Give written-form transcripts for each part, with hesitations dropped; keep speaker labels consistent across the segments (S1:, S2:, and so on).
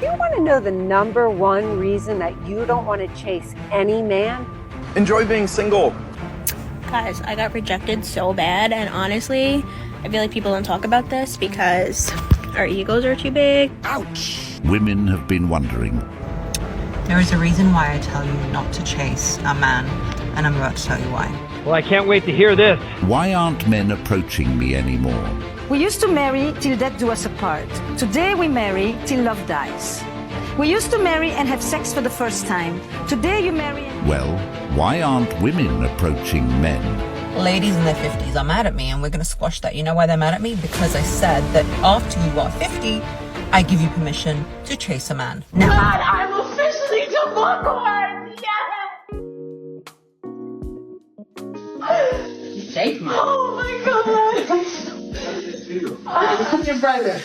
S1: You want to know the number one reason that you don't want to chase any man?
S2: Enjoy being single.
S3: Guys, I got rejected so bad, and honestly, I feel like people don't talk about this because our egos are too big.
S4: Ouch!
S5: Women have been wondering.
S6: There is a reason why I tell you not to chase a man, and I'm about to tell you why.
S7: Well, I can't wait to hear this.
S5: Why aren't men approaching me anymore?
S8: We used to marry till death do us apart. Today we marry till love dies. We used to marry and have sex for the first time. Today you marry and...
S5: Well, why aren't women approaching men?
S6: Ladies in their 50s are mad at me, and we're going to squash that. You know why they're mad at me? Because I said that after you are 50, I give you permission to chase a man. Now,
S9: I'm officially to Buckhorn! Yes!
S4: You saved me.
S9: Oh my god!
S4: Who's your brother?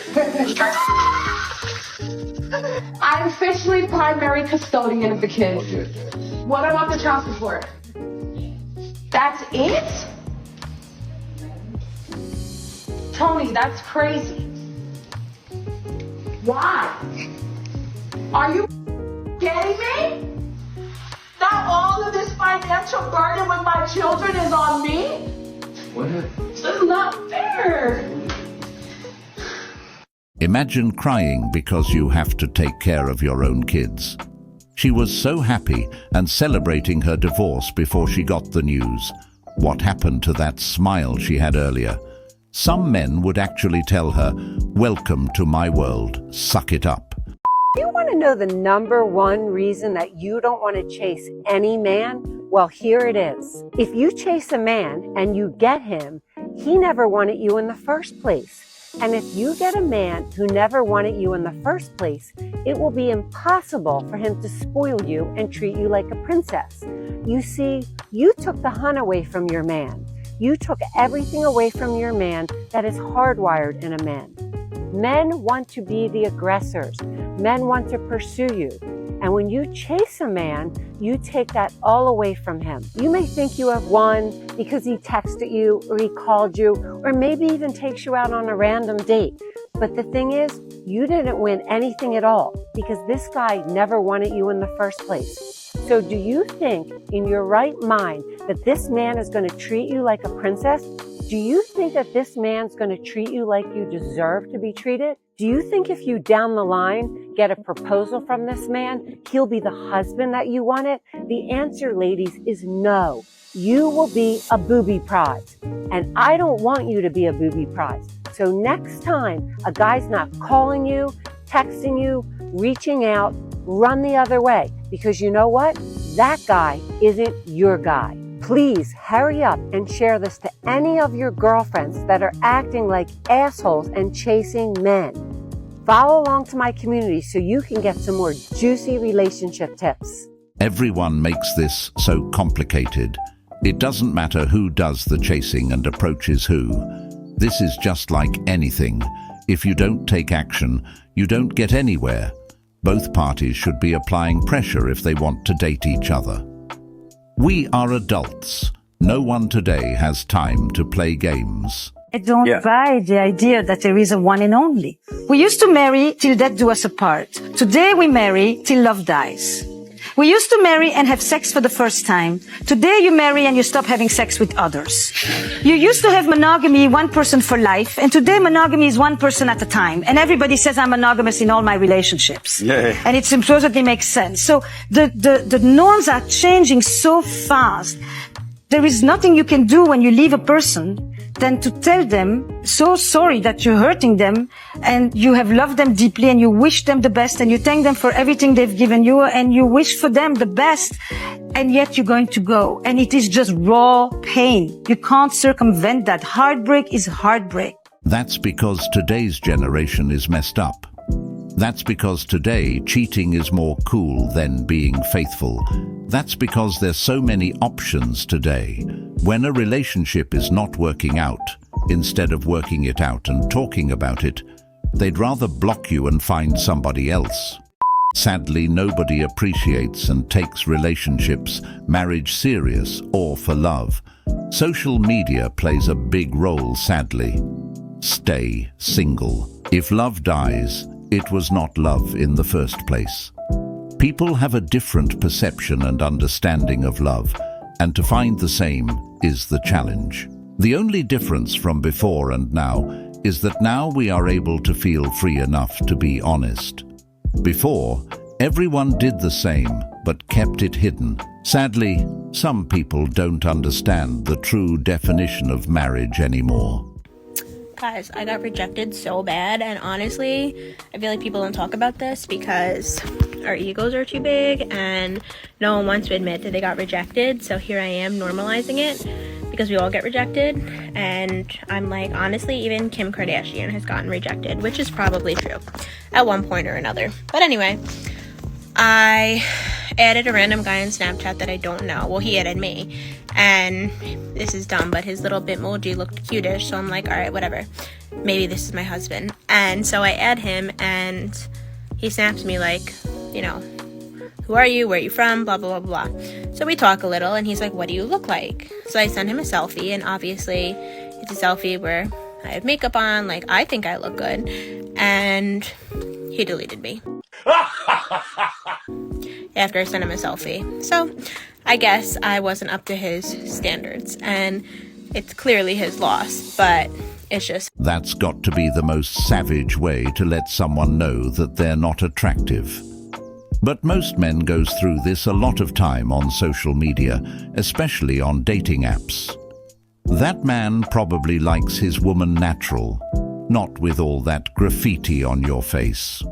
S9: I'm officially primary custodian of the kids. What about the child support? That's it? Tony, that's crazy. Why? Are you kidding me? That all of this financial burden with my children is on me?
S2: What?
S9: This is not fair.
S5: Imagine crying because you have to take care of your own kids. She was so happy and celebrating her divorce before she got the news. What happened to that smile she had earlier? Some men would actually tell her, "Welcome to my world, suck it up."
S1: You want to know the number one reason that you don't want to chase any man? Well, here it is. If you chase a man and you get him, he never wanted you in the first place. And if you get a man who never wanted you in the first place, it will be impossible for him to spoil you and treat you like a princess. You see, you took the hunt away from your man. You took everything away from your man that is hardwired in a man. Men want to be the aggressors. Men want to pursue you. And when you chase a man, you take that all away from him. You may think you have won because he texted you or he called you or maybe even takes you out on a random date. But the thing is, you didn't win anything at all because this guy never wanted you in the first place. So do you think in your right mind that this man is going to treat you like a princess? Do you think that this man's going to treat you like you deserve to be treated? Do you think if you down the line get a proposal from this man, he'll be the husband that you wanted? The answer, ladies, is no. You will be a booby prize. And I don't want you to be a booby prize. So next time a guy's not calling you, texting you, reaching out, run the other way. Because you know what? That guy isn't your guy. Please hurry up and share this to any of your girlfriends that are acting like assholes and chasing men. Follow along to my community so you can get some more juicy relationship tips.
S5: Everyone makes this so complicated. It doesn't matter who does the chasing and approaches who. This is just like anything. If you don't take action, you don't get anywhere. Both parties should be applying pressure if they want to date each other. We are adults. No one today has time to play games.
S8: I don't buy the idea that there is a one and only. We used to marry till death do us apart. Today we marry till love dies. We used to marry and have sex for the first time. Today you marry and you stop having sex with others. You used to have monogamy, one person for life, and today monogamy is one person at a time. And everybody says I'm monogamous in all my relationships.
S2: Yeah.
S8: And it supposedly makes sense. So the norms are changing so fast. There is nothing you can do when you leave a person than to tell them, so sorry that you're hurting them and you have loved them deeply and you wish them the best and you thank them for everything they've given you and you wish for them the best, and yet you're going to go. And it is just raw pain. You can't circumvent that. Heartbreak is heartbreak.
S5: That's because today's generation is messed up. That's because today cheating is more cool than being faithful. That's because there's so many options today. When a relationship is not working out, instead of working it out and talking about it, they'd rather block you and find somebody else. Sadly, nobody appreciates and takes relationships, marriage serious or for love. Social media plays a big role, sadly. Stay single. If love dies, it was not love in the first place. People have a different perception and understanding of love, and to find the same is the challenge. The only difference from before and now is that now we are able to feel free enough to be honest. Before, everyone did the same, but kept it hidden. Sadly, some people don't understand the true definition of marriage anymore.
S3: Guys, I got rejected so bad, and honestly, I feel like people don't talk about this because our egos are too big and no one wants to admit that they got rejected. So here I am normalizing it because we all get rejected, and I'm like, honestly, even Kim Kardashian has gotten rejected, which is probably true at one point or another. But anyway, I added a random guy on Snapchat that I don't know. Well, he added me, and this is dumb, but his little Bitmoji looked cutish, so I'm like, all right, whatever, maybe this is my husband. And so I add him, and he snaps me like, you know, who are you, where are you from, blah blah blah blah. So we talk a little, and he's like, what do you look like? So I send him a selfie, and obviously it's a selfie where I have makeup on, like I think I look good, and he deleted me after I sent him a selfie. So I guess I wasn't up to his standards, and it's clearly his loss, but it's just...
S5: That's got to be the most savage way to let someone know that they're not attractive. But most men goes through this a lot of time on social media, especially on dating apps. That man probably likes his woman natural, not with all that graffiti on your face.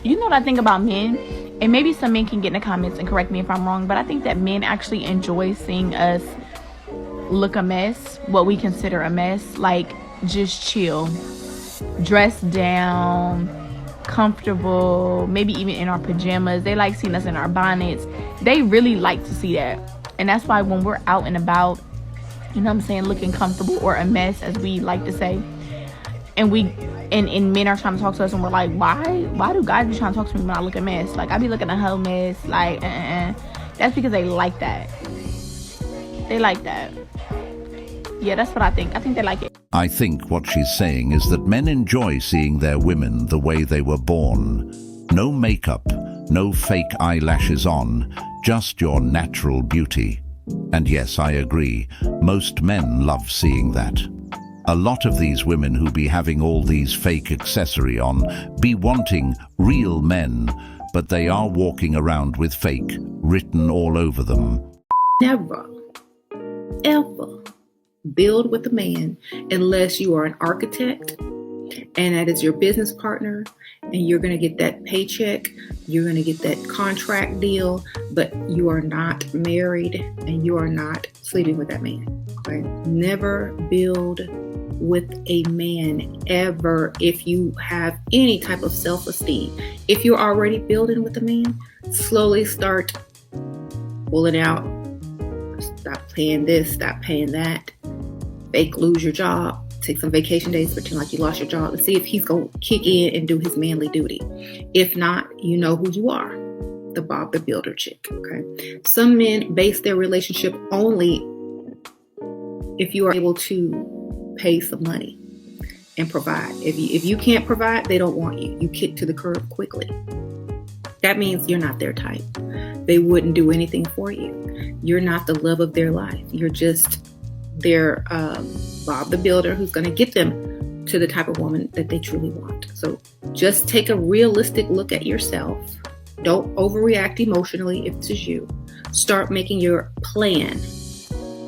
S10: You know what I think about men? And maybe some men can get in the comments and correct me if I'm wrong, but I think that men actually enjoy seeing us look a mess, what we consider a mess, like just chill, dressed down, comfortable, maybe even in our pajamas. They like seeing us in our bonnets. They really like to see that. And that's why when we're out and about, you know what I'm saying, looking comfortable or a mess, as we like to say, and men are trying to talk to us, and we're like, why do guys be trying to talk to me when I look a mess? Like, I be looking a whole mess, like, That's because they like that. They like that. Yeah, that's what I think. I think they like it.
S5: I think what she's saying is that men enjoy seeing their women the way they were born. No makeup, no fake eyelashes on, just your natural beauty. And yes, I agree, most men love seeing that. A lot of these women who be having all these fake accessory on be wanting real men, but they are walking around with fake written all over them.
S11: Never, ever build with a man unless you are an architect and that is your business partner, and you're going to get that paycheck, you're going to get that contract deal, but you are not married and you are not sleeping with that man. Okay? Never build with a man ever if you have any type of self-esteem. If you're already building with a man, slowly start pulling out. Stop paying this, stop paying that. Fake lose your job. Take some vacation days, pretend like you lost your job, and see if he's going to kick in and do his manly duty. If not, you know who you are. The Bob the Builder chick, okay? Some men base their relationship only if you are able to pay some money and provide. If you can't provide, they don't want you. You kick to the curb quickly. That means you're not their type. They wouldn't do anything for you. You're not the love of their life. You're just their Bob the Builder who's going to get them to the type of woman that they truly want. So just take a realistic look at yourself. Don't overreact emotionally if this is you. Start making your plan.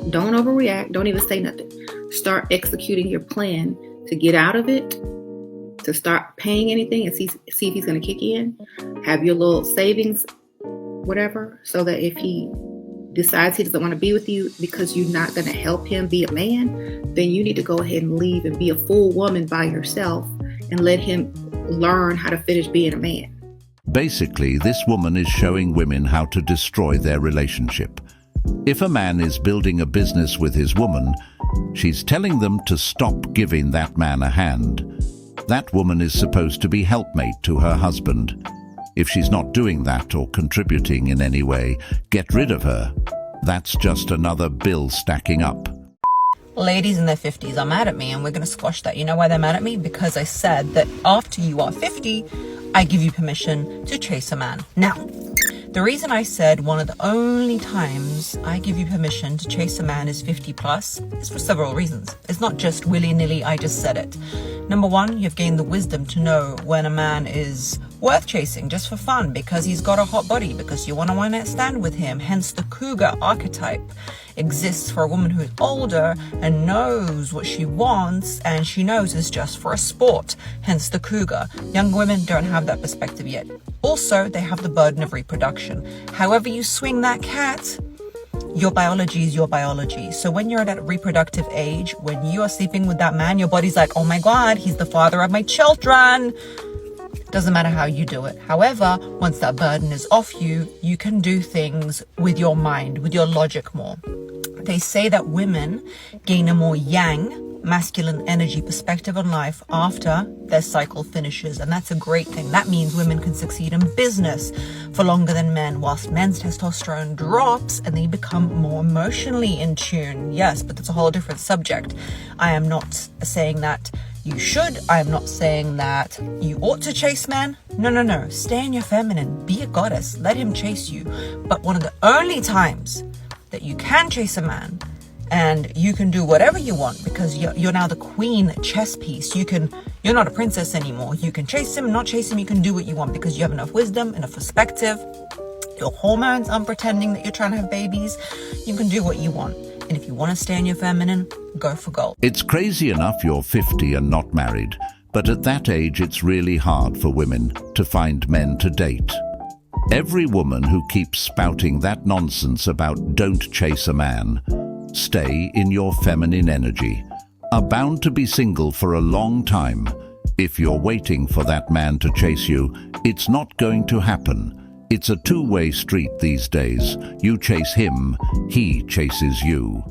S11: Don't overreact. Don't even say nothing. Start executing your plan to get out of it, to start paying anything and see if he's going to kick in. Have your little savings, whatever, so that if he decides he doesn't want to be with you because you're not going to help him be a man, then you need to go ahead and leave and be a full woman by yourself and let him learn how to finish being a man.
S5: Basically, this woman is showing women how to destroy their relationship. If a man is building a business with his woman, she's telling them to stop giving that man a hand. That woman is supposed to be helpmate to her husband. If she's not doing that or contributing in any way, get rid of her. That's just another bill stacking up.
S6: ladies in their 50s are mad at me, and we're going to squash that. You know why they're mad at me? Because I said that after you are 50, I give you permission to chase a man. Now, the reason I said one of the only times I give you permission to chase a man is 50 plus is for several reasons. It's not just willy-nilly, I just said it. Number one, you've gained the wisdom to know when a man is worth chasing just for fun because he's got a hot body, because you want a one-night stand with him. Hence the cougar archetype exists for a woman who is older and knows what she wants, and she knows it's just for a sport. Hence the cougar. Young women don't have that perspective yet. Also, they have the burden of reproduction. However you swing that cat, your biology is your biology. So when you're at a reproductive age, when you are sleeping with that man, your body's like, oh my God, he's the father of my children. Doesn't matter how you do it. However, once that burden is off you, you can do things with your mind, with your logic more. They say that women gain a more yang, masculine energy perspective on life after their cycle finishes, and that's a great thing. That means women can succeed in business for longer than men, whilst men's testosterone drops and they become more emotionally in tune. Yes, but that's a whole different subject. I am not saying that you should. I am not saying that you ought to chase men. No. Stay in your feminine. Be a goddess. Let him chase you. But one of the only times that you can chase a man and you can do whatever you want, because you're now the queen chess piece. You're not a princess anymore. You can chase him, not chase him. You can do what you want because you have enough wisdom, enough perspective. Your hormones aren't pretending that you're trying to have babies. You can do what you want. And if you want to stay in your feminine, go for gold.
S5: It's crazy enough you're 50 and not married, but at that age it's really hard for women to find men to date. Every woman who keeps spouting that nonsense about don't chase a man, stay in your feminine energy, are bound to be single for a long time. If you're waiting for that man to chase you, it's not going to happen. It's a two-way street these days. You chase him, he chases you.